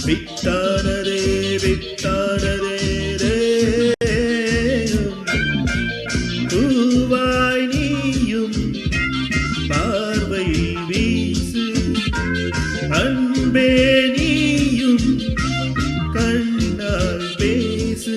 வித்தானதே வித்தானதே பூவாய் நீயும் பார்வை வீசு அன்பே நீயும் கண்ணால் பேசு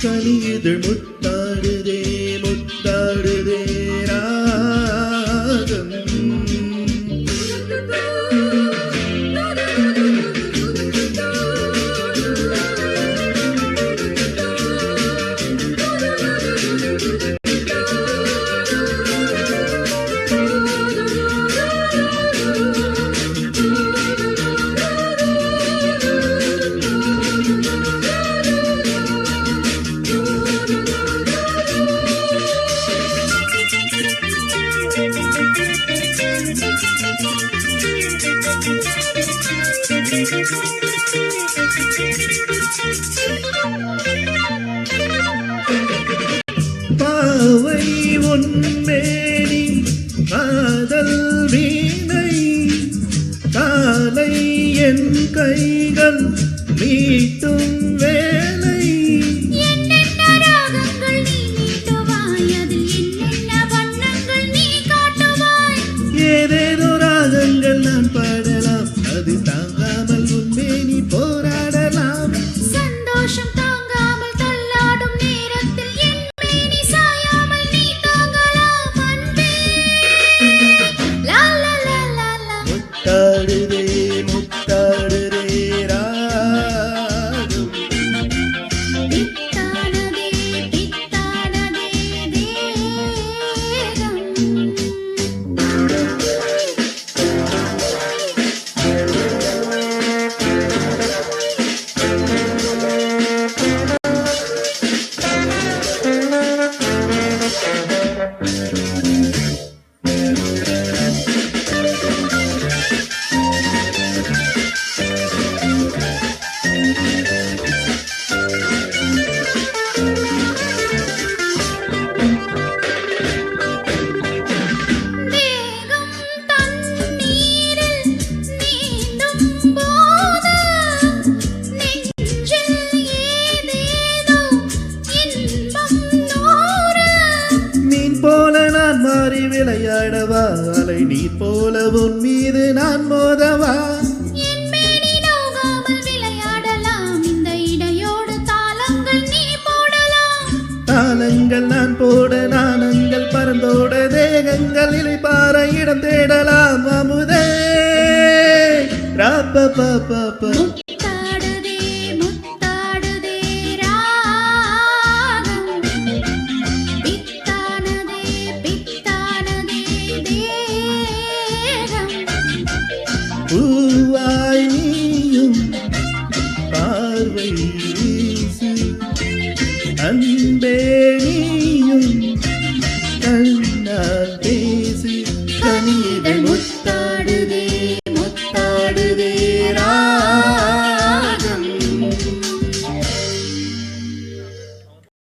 கனியுதழ் முத்தாடுதே முத்தாடுதே ராகம் பாவை உன்மேனி காதல் வீணை காலை என் கைகள் மீட்டும் வேலை ஏதேதோ ராகங்கள் நான் பாடலாம் அது தாங்காமல் உன்மேனி போராடலாம் சந்தோஷம் தாங்காமல் தள்ளாடும் நேரத்தில் என் மேனி சாயாமல் நீ தாங்கலாம் அன்பே லா லா லா லா லா முத்தாடுதே முத்தாடுதே ராகம் பித்தானதே பித்தானதே தேகம் மாறி விளையாடவா அலை நீ போல உன் மீது நான் மோதவா என் மேனி நோகாமல் விளையாடலாம் இந்த இடையோடு தாளங்கள் நீ போடலாம் தாளங்கள் நான் போட நாணங்கள் பறந்தோட தேகங்கள் இலைப்பார இடம் தேடலாம் அமுதே ராப்ப பாப்பா பூவாய் நீயும் பார்வை